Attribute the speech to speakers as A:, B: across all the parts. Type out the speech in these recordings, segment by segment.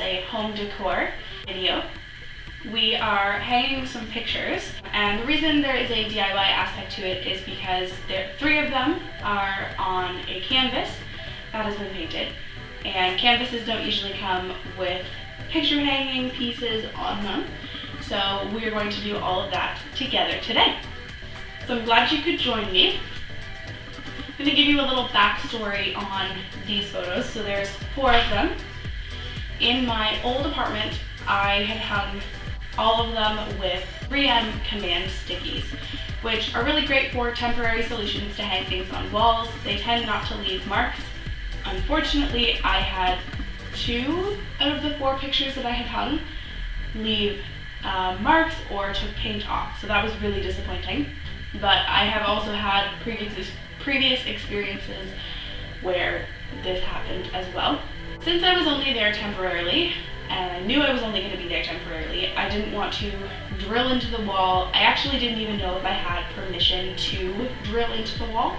A: a home decor video. We are hanging some pictures, and the reason there is a DIY aspect to it is because three of them are on a canvas that has been painted, and canvases don't usually come with picture hanging pieces on them, so we are going to do all of that together today. So I'm glad you could join me. I'm going to give you a little backstory on these photos. So there's 4 of them. In my old apartment, I had hung all of them with 3M command stickies, which are really great for temporary solutions to hang things on walls. They tend not to leave marks. Unfortunately, I had 2 out of the 4 pictures that I had hung leave marks or to paint off, so that was really disappointing. But I have also had previous experiences where this happened as well. Since I was only there temporarily, and I knew I was only going to be there temporarily, I didn't want to drill into the wall. I actually didn't even know if I had permission to drill into the wall,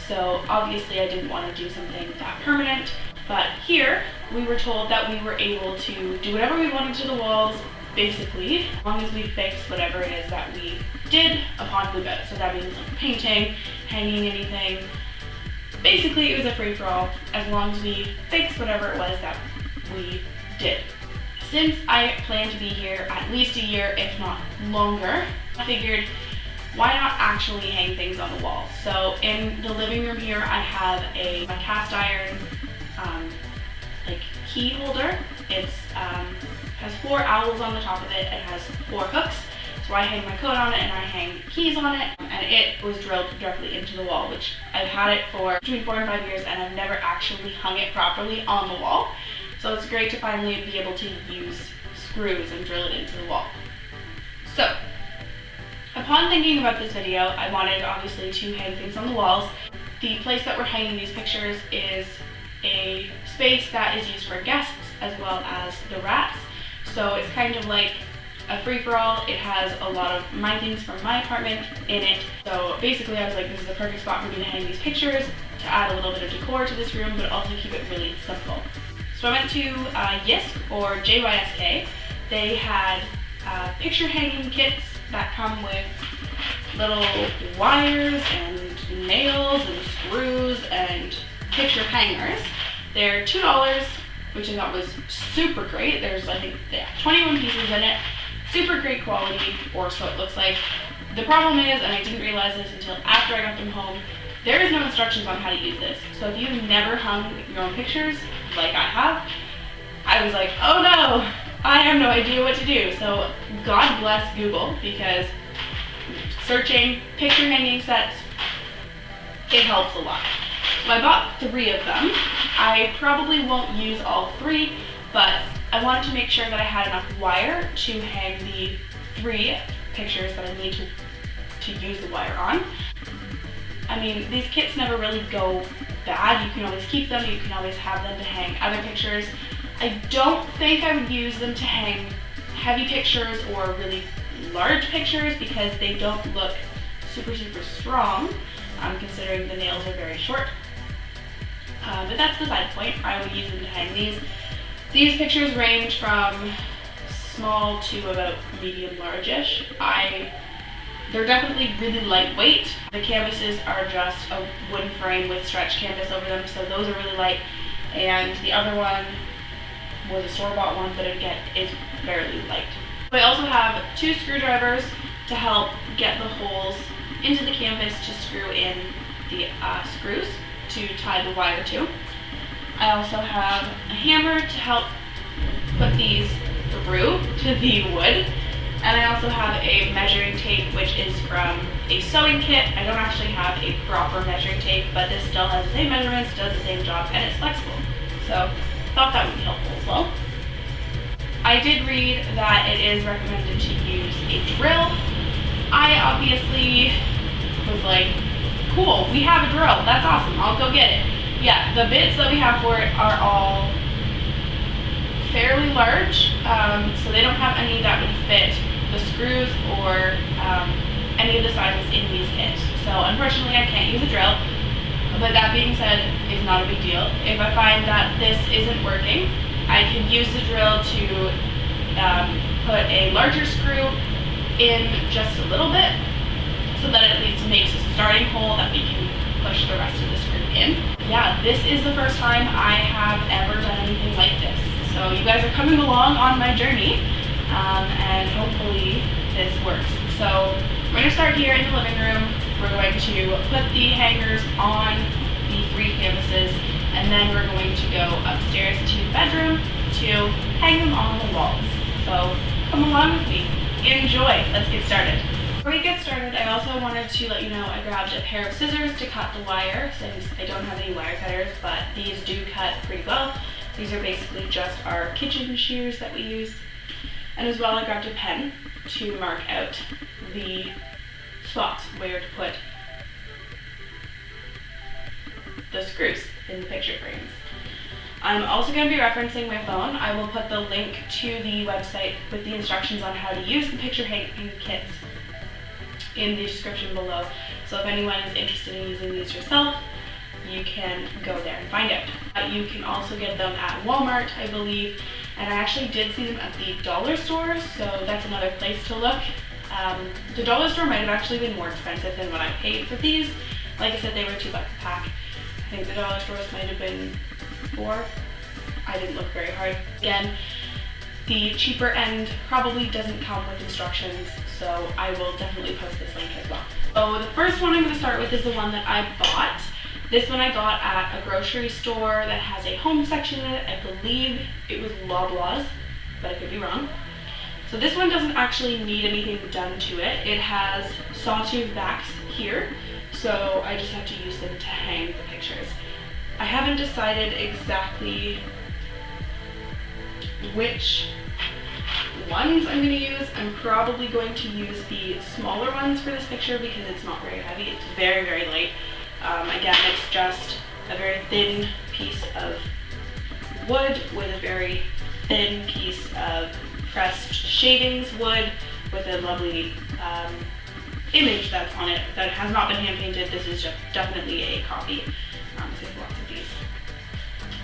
A: so obviously I didn't want to do something that permanent. But here, we were told that we were able to do whatever we wanted to the walls, basically, as long as we fixed whatever it is that we did upon move-out. So that means like painting, hanging anything. Basically, it was a free-for-all as long as we fixed whatever it was that we did. Since I plan to be here at least a year, if not longer, I figured why not actually hang things on the wall? So in the living room here, I have my cast iron like key holder. It's has 4 owls on the top of it. It has 4 hooks. So I hang my coat on it and I hang keys on it, and it was drilled directly into the wall, which I've had it for between 4 and 5 years, and I've never actually hung it properly on the wall. So it's great to finally be able to use screws and drill it into the wall. So, upon thinking about this video, I wanted obviously to hang things on the walls. The place that we're hanging these pictures is a space that is used for guests as well as the rats. So it's kind of like a free-for-all. It has a lot of my things from my apartment in it. So basically I was like, this is the perfect spot for me to hang these pictures, to add a little bit of decor to this room, but also keep it really simple. So I went to YISK, or JYSK. They had picture hanging kits that come with little wires and nails and screws and picture hangers. They're $2, which I thought was super great. There's, I think, 21 pieces in it. Super great quality, or so it looks like. The problem is, and I didn't realize this until after I got them home, there is no instructions on how to use this. So if you've never hung your own pictures, like I have, I was like, oh no, I have no idea what to do. So God bless Google, because searching picture hanging sets, it helps a lot. So I bought 3 of them. I probably won't use all 3, but I wanted to make sure that I had enough wire to hang the 3 pictures that I need to use the wire on. I mean, these kits never really go bad. You can always keep them, you can always have them to hang other pictures. I don't think I would use them to hang heavy pictures or really large pictures because they don't look super strong, considering the nails are very short. But that's beside the point. I would use them to hang these. These pictures range from small to about medium-large-ish. They're definitely really lightweight. The canvases are just a wooden frame with stretch canvas over them, so those are really light. And the other one was a store-bought one, but again, is fairly light. I also have 2 screwdrivers to help get the holes into the canvas to screw in the screws to tie the wire to. I also have a hammer to help put these through to the wood. And I also have a measuring tape, which is from a sewing kit. I don't actually have a proper measuring tape, but this still has the same measurements, does the same job, and it's flexible. So thought that would be helpful as well. I did read that it is recommended to use a drill. I obviously was like, cool, we have a drill, that's awesome, I'll go get it. Yeah, the bits that we have for it are all fairly large, so they don't have any that would fit the screws or any of the sizes in these kits. So unfortunately I can't use a drill, but that being said, it's not a big deal. If I find that this isn't working, I I can use the drill to put a larger screw in just a little bit so that it at least makes a starting hole that we can push the rest of the screw in. Yeah, this is the first time I have ever done anything like this. So you guys are coming along on my journey, and hopefully this works. So we're going to start here in the living room. We're going to put the hangers on the 3 canvases, and then we're going to go upstairs to the bedroom to hang them on the walls. So come along with me. Enjoy. Let's get started. Before we get started, I also wanted to let you know I grabbed a pair of scissors to cut the wire, since I don't have any wire cutters, but these do cut pretty well. These are basically just our kitchen shears that we use. And as well, I grabbed a pen to mark out the spots where to put the screws in the picture frames. I'm also going to be referencing my phone. I will put the link to the website with the instructions on how to use the picture hanging kits in the description below. So if anyone is interested in using these yourself, you can go there and find out. You can also get them at Walmart, I believe, and I actually did see them at the dollar store, so that's another place to look. The dollar store might have actually been more expensive than what I paid for these. Like I said, they were $2 a pack. I think the dollar stores might have been $4. I didn't look very hard. Again, the cheaper end probably doesn't come with instructions, so I will definitely post this link as well. So the first one I'm going to start with is the one that I bought. This one I got at a grocery store that has a home section in it. I believe it was Loblaws, but I could be wrong. So this one doesn't actually need anything done to it. It has sawtooth backs here, so I just have to use them to hang the pictures. I haven't decided exactly which ones I'm going to use. I'm probably going to use the smaller ones for this picture because it's not very heavy. It's very, very light. Again, it's just a very thin piece of wood with a very thin piece of pressed shavings wood with a lovely image that's on it that has not been hand painted. This is just definitely a copy. There's lots of these.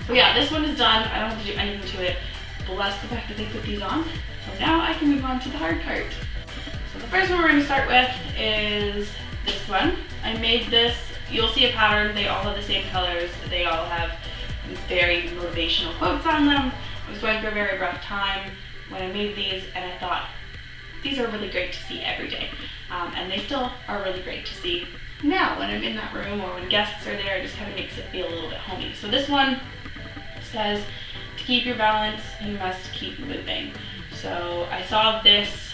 A: So yeah, this one is done. I don't have to do anything to it. Bless the fact that they put these on. So now I can move on to the hard part. So the first one we're going to start with is this one. I made this. You'll see a pattern. They all have the same colors. They all have very motivational quotes on them. I was going through a very rough time when I made these, and I thought these are really great to see every day. And they still are really great to see now when I'm in that room or when guests are there. It just kind of makes it feel a little bit homey. So this one says, to keep your balance, you must keep moving. So I saw this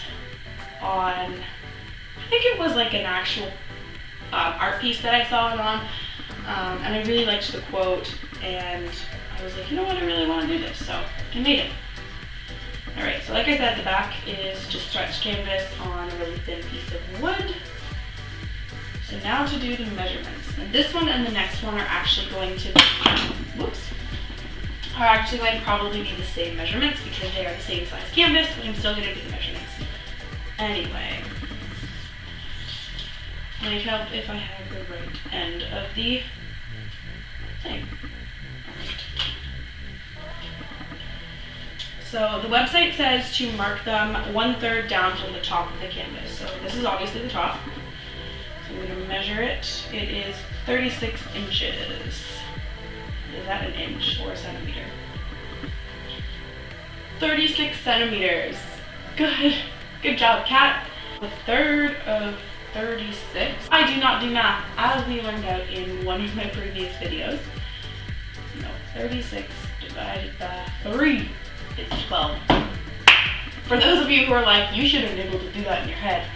A: on, I think it was like an actual art piece that I saw it on, and I really liked the quote, and I was like, you know what, I really want to do this, so I made it. Alright, so like I said, the back is just stretched canvas on a really thin piece of wood. So now to do the measurements. And this one and the next one are actually going to be, probably be the same measurements because they are the same size canvas, but I'm still going to do the measurements. Anyway, might help if I have the right end of the thing. Alright. So the website says to mark them 1/3 down from the top of the canvas. So this is obviously the top. So I'm going to measure it. It is 36 inches. Is that an inch or a centimeter? 36 centimeters. Good job, Kat. 1/3 of 36. I do not do math, as we learned out in one of my previous videos. No, 36 divided by 3 is 12. For those of you who are like, you should have been able to do that in your head,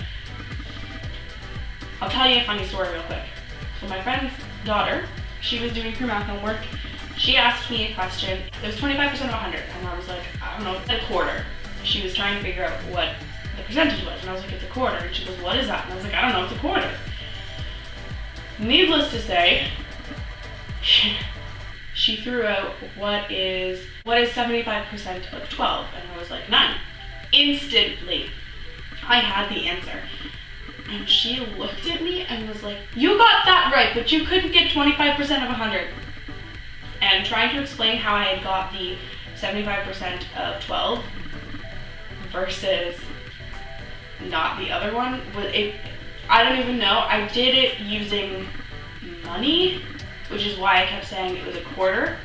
A: I'll tell you a funny story real quick. So my friend's daughter, she was doing her math homework. She asked me a question. It was 25% of 100, and I was like, I don't know, a quarter. She was trying to figure out what the percentage was, and I was like, it's a quarter. And she goes, what is that? And I was like, I don't know, it's a quarter. Needless to say, she threw out what is 75% of 12, and I was like, 9. Instantly, I had the answer. And she looked at me and was like, you got that right, but you couldn't get 25% of 100. And trying to explain how I had got the 75% of 12 versus not the other one. I don't even know. I did it using money, which is why I kept saying it was a quarter.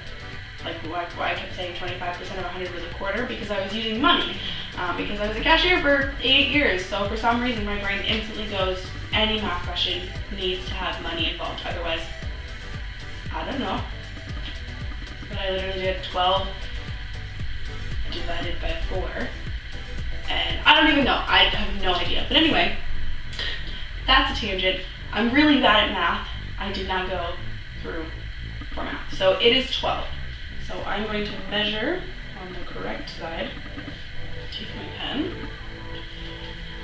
A: Like why I kept saying 25% of 100 was a quarter, because I was using money. Because I was a cashier for 8 years, so for some reason my brain instantly goes, any math question needs to have money involved, otherwise, I don't know. But I literally did 12 divided by 4, and I don't even know, I have no idea. But anyway, that's a tangent. I'm really bad at math. I did not go through for math. So it is 12. So I'm going to measure on the correct side. Take my pen,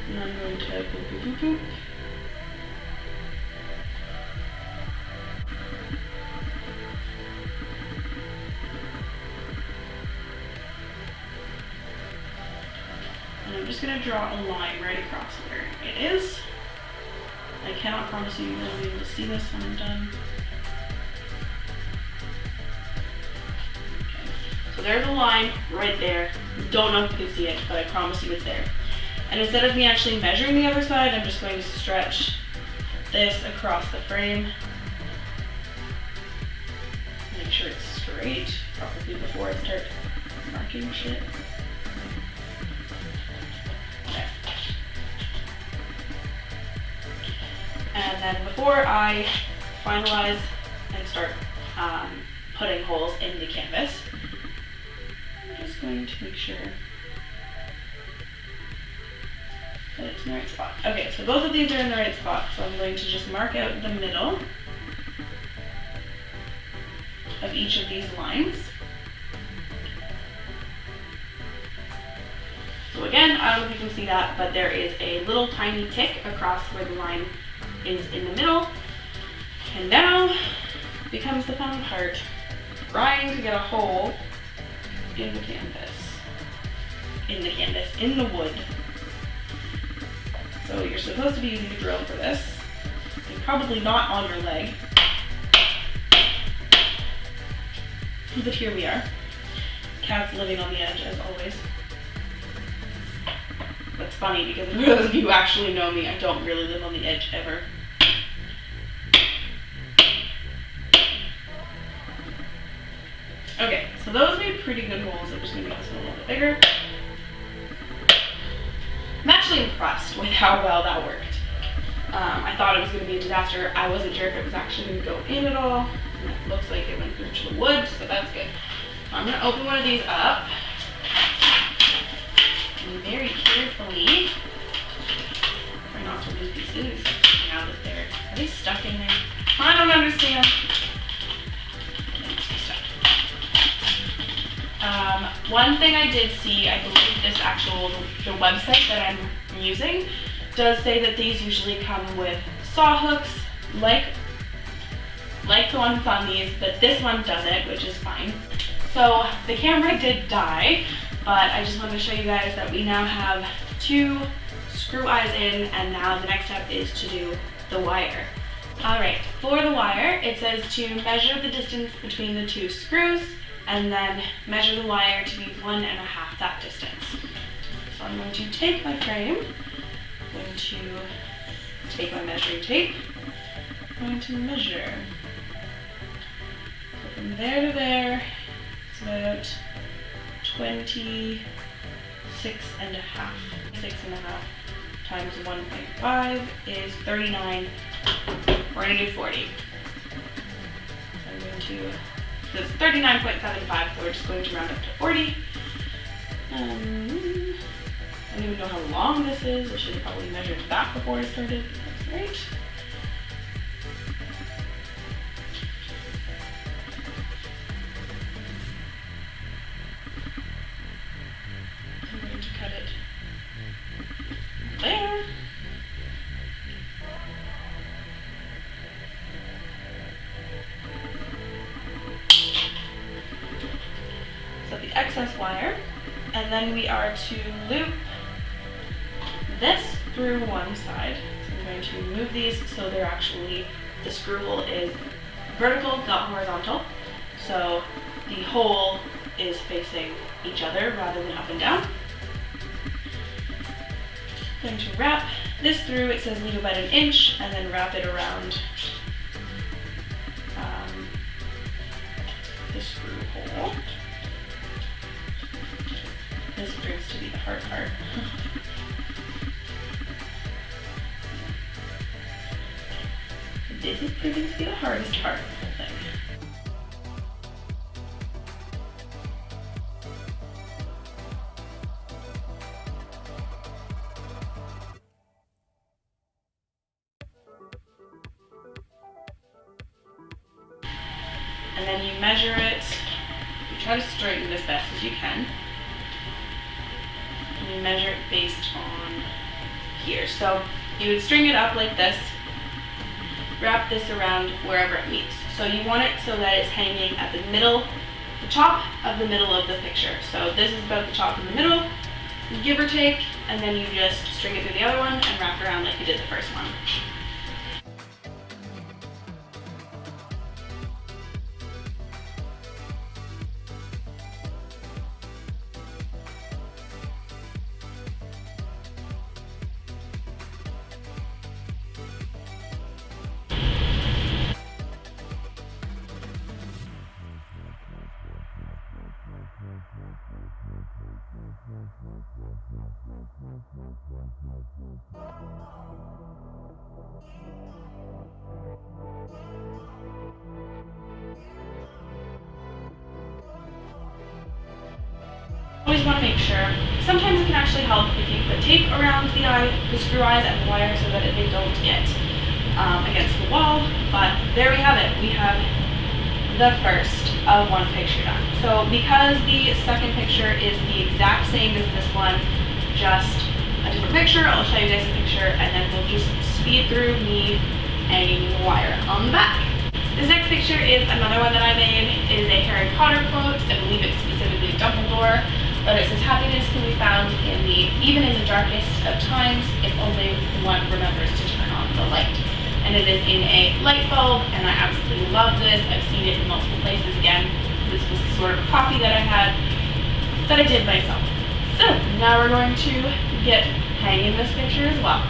A: and I'm going to boop, boop, boop, boop. And I'm just going to draw a line right across where it is. I cannot promise you you'll be able to see this when I'm done. Okay. So there's a line right there. Don't know if you can see it, but I promise you it's there. And instead of me actually measuring the other side, I'm just going to stretch this across the frame. Make sure it's straight, probably before I start marking shit. Okay. And then before I finalize and start putting holes in the canvas, I'm just going to make sure that it's in the right spot. Okay, so both of these are in the right spot, so I'm going to just mark out the middle of each of these lines. So again, I don't know if you can see that, but there is a little tiny tick across where the line is in the middle. And now becomes the fun part, trying to get a hole in the canvas. In the wood. So you're supposed to be using a drill for this, and probably not on your leg. But here we are. Cat's living on the edge as always. That's funny because for those of you who actually know me, I don't really live on the edge ever. Okay, so those made pretty good holes. I'm just going to make this one a little bit bigger. I'm actually impressed with how well that worked. I thought it was going to be a disaster. I wasn't sure if it was actually going to go in at all. And it looks like it went through to the wood, so that's good. So I'm going to open one of these up. And very carefully, try not to lose pieces now that are they stuck in there? I don't understand. One thing I did see, I believe the website that I'm using does say that these usually come with saw hooks, like the one that's on these, but this one doesn't, which is fine. So the camera did die, but I just wanted to show you guys that we now have 2 screw eyes in, and now the next step is to do the wire. Alright, for the wire, it says to measure the distance between the 2 screws, and then measure the wire to be 1.5 that distance. So I'm going to take my frame, I'm going to take my measuring tape, I'm going to measure. So from there to there, it's about 26.5. 6.5 times 1.5 is 39. We're going to do 40. So I'm going to, this is 39.75, so we're just going to round up to 40. I don't even know how long this is. I should have probably measured that before I started. That's right. I'm going to cut it there. So the excess wire, and then we are to loop this through one side. So I'm going to move these so they're actually, the screw hole is vertical, not horizontal. So the hole is facing each other rather than up and down. I'm going to wrap this through. It says leave about 1 inch and then wrap it around the screw hole. This proves to be the hard part. This is proving to be the hardest part of the whole thing. And then you measure it. You try to straighten it as best as you can. And you measure it based on here. So you would string it up like this, wrap this around wherever it meets. So you want it so that it's hanging at the middle, the top of the middle of the picture. So this is about the top in the middle, give or take, and then you just string it through the other one and wrap it around like you did the first one. Always want to make sure. Sometimes it can actually help if you put tape around the screw eyes and the wire so that they don't get against the wall. But there we have it. We have the first of one picture done. So because the second picture is the exact same as this one, just a different picture, I'll show you guys a picture and then we'll just speed through me hanging the wire on the back. This next picture is another one that I made. It is a Harry Potter quote. I believe it's specifically Dumbledore, but it says happiness can be found even in the darkest of times if only one remembers to turn on the light. And it is in a light bulb, and I absolutely love this. I've seen it in multiple places. Again, this was the sort of coffee that I had that I did myself. So now we're going to get hanging this picture as well.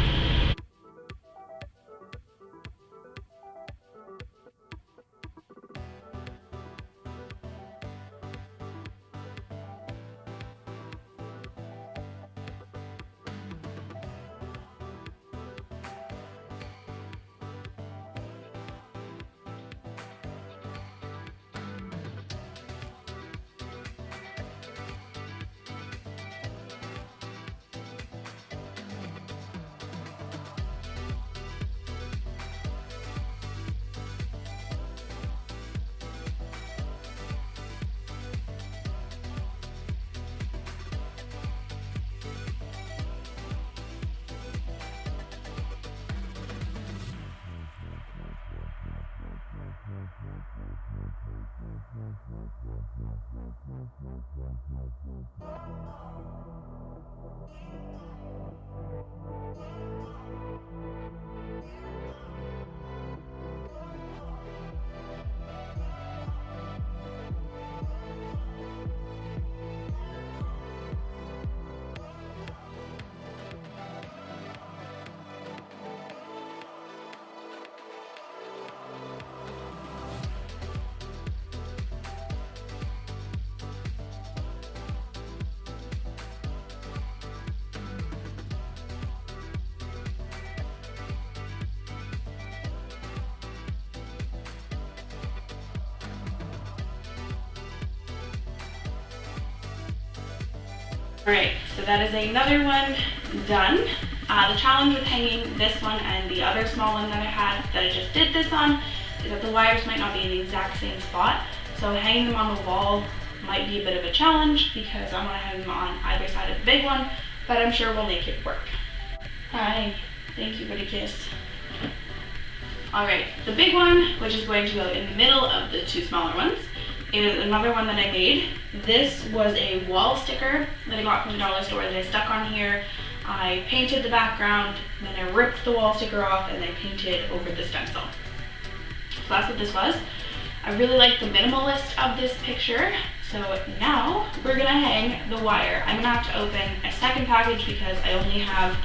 A: Alright, so that is another one done. The challenge with hanging this one and the other small one that I had that I just did this on is that the wires might not be in the exact same spot. So hanging them on the wall might be a bit of a challenge because I want to hang them on either side of the big one, but I'm sure we'll make it work. Hi, thank you for the kiss. Alright, the big one, which is going to go in the middle of the two smaller ones, is another one that I made. This was a wall sticker that I got from the dollar store that I stuck on here. I painted the background, then I ripped the wall sticker off and then painted over the stencil. So that's what this was. I really like the minimalist of this picture, so So now we're gonna hang the wire. I'm gonna have to open a second package because I only have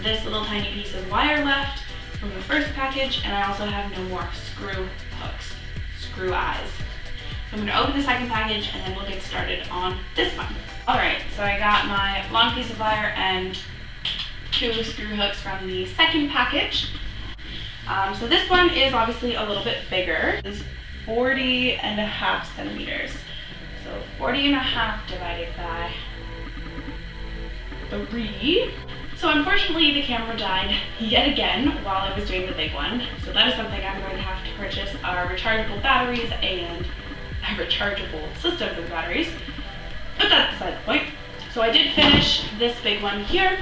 A: this little tiny piece of wire left from the first package, and I also have no more screw hooks, screw eyes. So I'm gonna open the second package and then we'll get started on this one. All right, so I got my long piece of wire and 2 screw hooks from the second package. So this one is obviously a little bit bigger. It's 40.5 centimeters. So 40.5 divided by 3. So unfortunately the camera died yet again while I was doing the big one. So that is something I'm going to have to purchase our rechargeable batteries and a rechargeable system for the batteries. But that's beside the point. So I did finish this big one here.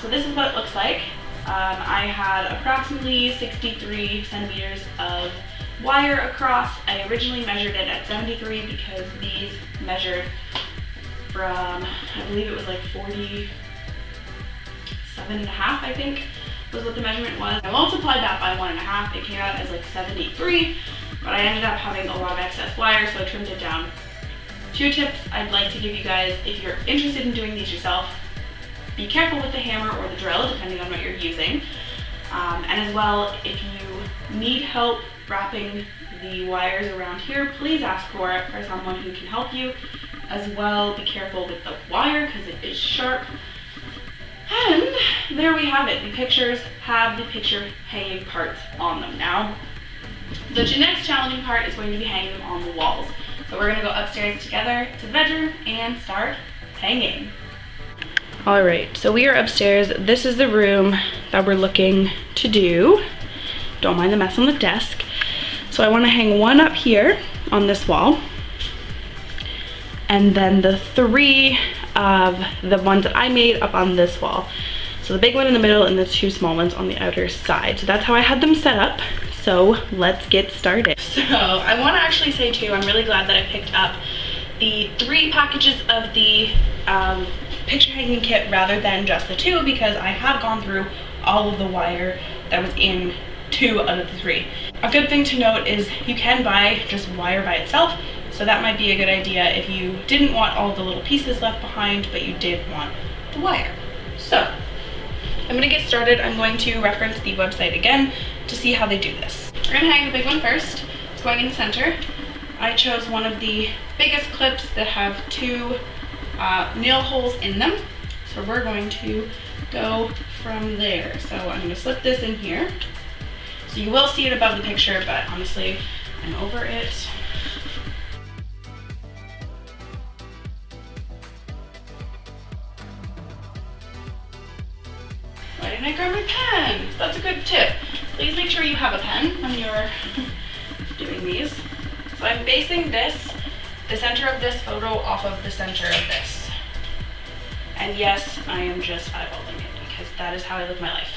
A: So this is what it looks like. I had approximately 63 centimeters of wire across. I originally measured it at 73 because these measured from, I believe it was like 47.5, I think was what the measurement was. I multiplied that by 1.5, it came out as like 73, but I ended up having a lot of excess wire, so I trimmed it down. 2 tips I'd like to give you guys if you're interested in doing these yourself: be careful with the hammer or the drill, depending on what you're using. And as well, if you need help wrapping the wires around here, please ask for someone who can help you. As well, be careful with the wire because it is sharp. And there we have it. The pictures have the picture hanging parts on them now. The next challenging part is going to be hanging them on the walls. So we're going to go upstairs together to the bedroom and start hanging. All right, so we are upstairs. This is the room that we're looking to do. Don't mind the mess on the desk. So I want to hang one up here on this wall, and then the 3 of the ones that I made up on this wall. So the big one in the middle and the 2 small ones on the outer side. So that's how I had them set up. So let's get started. So I want to actually say too, I'm really glad that I picked up the 3 packages of the picture hanging kit rather than just the 2, because I have gone through all of the wire that was in 2 out of the 3. A good thing to note is you can buy just wire by itself, so that might be a good idea if you didn't want all the little pieces left behind, but you did want the wire. So I'm going to get started. I'm going to reference the website again to see how they do this. We're going to hang the big one first. It's going in the center. I chose one of the biggest clips that have 2 nail holes in them. So we're going to go from there. So I'm going to slip this in here. So you will see it above the picture, but honestly, I'm over it. Why didn't I grab my pen? That's a good tip. Please make sure you have a pen when you're doing these. So I'm basing this, the center of this photo, off of the center of this. And yes, I am just eyeballing it because that is how I live my life.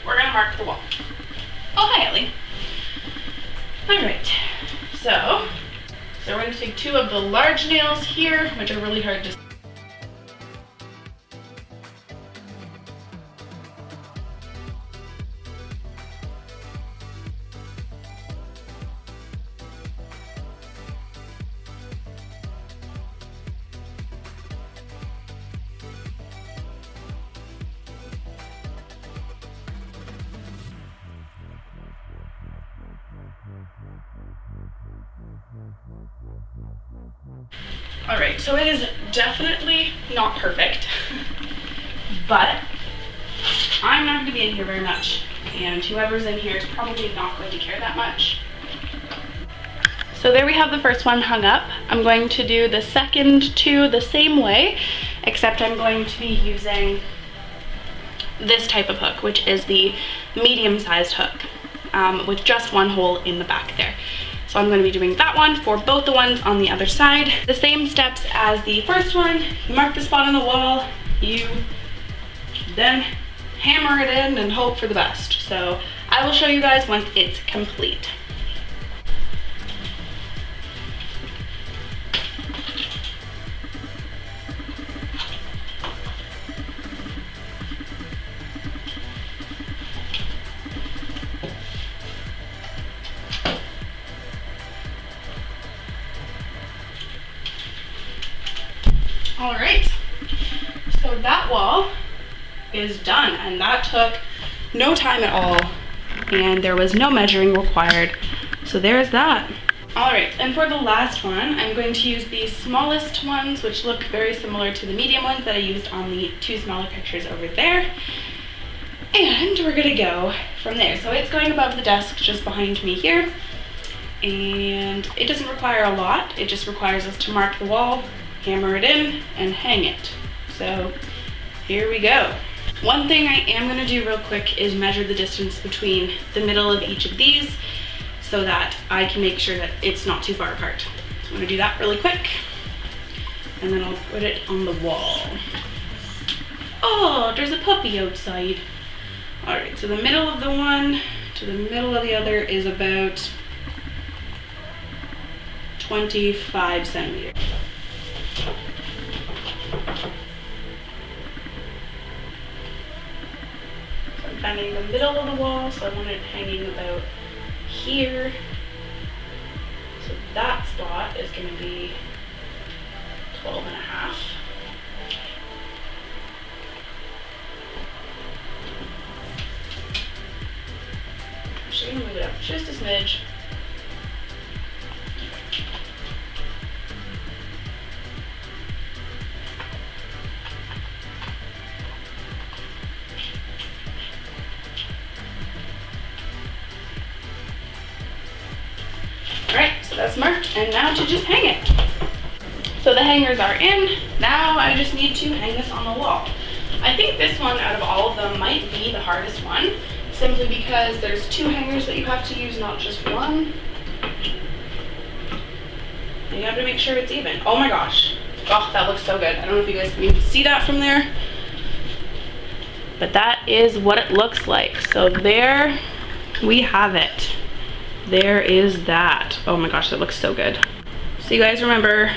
A: We're gonna mark the wall. Oh, hi, Ellie. All right, so we're gonna take 2 of the large nails here, which are really hard to see. Alright, so it is definitely not perfect, but I'm not going to be in here very much, and whoever's in here is probably not going to care that much. So there we have the first one hung up. I'm going to do the second 2 the same way, except I'm going to be using this type of hook, which is the medium-sized hook, with just 1 hole in the back there. So I'm going to be doing that one for both the ones on the other side. The same steps as the first one. You mark the spot on the wall, you then hammer it in and hope for the best. So I will show you guys once it's complete. All right, so that wall is done, and that took no time at all, and there was no measuring required. So there's that. All right, and for the last one, I'm going to use the smallest ones, which look very similar to the medium ones that I used on the two smaller pictures over there. And we're gonna go from there. So it's going above the desk just behind me here, and it doesn't require a lot. It just requires us to mark the wall, hammer it in, and hang it. So here we go. One thing I am gonna do real quick is measure the distance between the middle of each of these so that I can make sure that it's not too far apart. So I'm gonna do that really quick, and then I'll put it on the wall. Oh, there's a puppy outside. All right, so the middle of the one to the middle of the other is about 25 centimeters. Bending the middle of the wall, so I want it hanging about here. So that spot is going to be 12 and a half. I'm just going to move it up just a smidge. Alright, so that's marked, and now to just hang it. So the hangers are in. Now I just need to hang this on the wall. I think this one out of all of them might be the hardest one, simply because there's two hangers that you have to use, not just one. And you have to make sure it's even. Oh my gosh. Oh, that looks so good. I don't know if you guys can even see that from there, but that is what it looks like. So there we have it. There is that. Oh my gosh, that looks so good. So you guys remember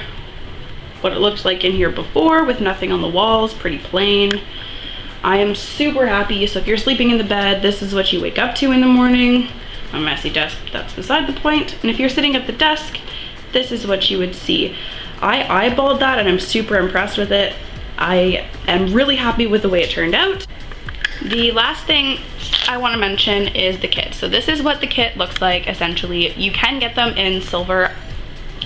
A: what it looked like in here before with nothing on the walls, pretty plain. I am super happy. So if you're sleeping in the bed, this is what you wake up to in the morning. A messy desk, that's beside the point. And if you're sitting at the desk, this is what you would see. I eyeballed that and I'm super impressed with it. I am really happy with the way it turned out. The last thing I want to mention is the kit. So this is what the kit looks like essentially. You can get them in silver.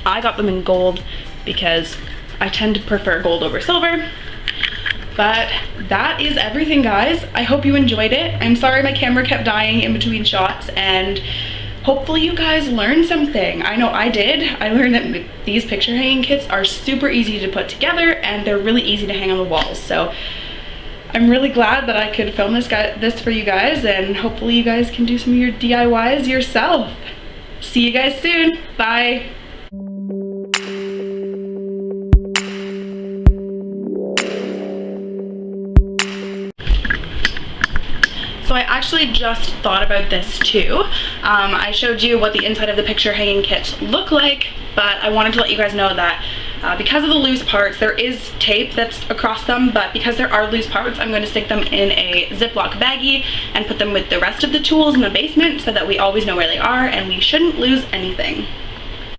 A: I got them in gold because I tend to prefer gold over silver. But that is everything, guys. I hope you enjoyed it. I'm sorry my camera kept dying in between shots, and hopefully you guys learned something. I know I did. I learned that these picture hanging kits are super easy to put together and they're really easy to hang on the walls. So I'm really glad that I could film this for you guys, and hopefully you guys can do some of your DIYs yourself. See you guys soon. Bye. So I actually just thought about this too. I showed you what the inside of the picture hanging kits look like, but I wanted to let you guys know that because of the loose parts, there is tape that's across them, but because there are loose parts, I'm going to stick them in a Ziploc baggie and put them with the rest of the tools in the basement so that we always know where they are and we shouldn't lose anything.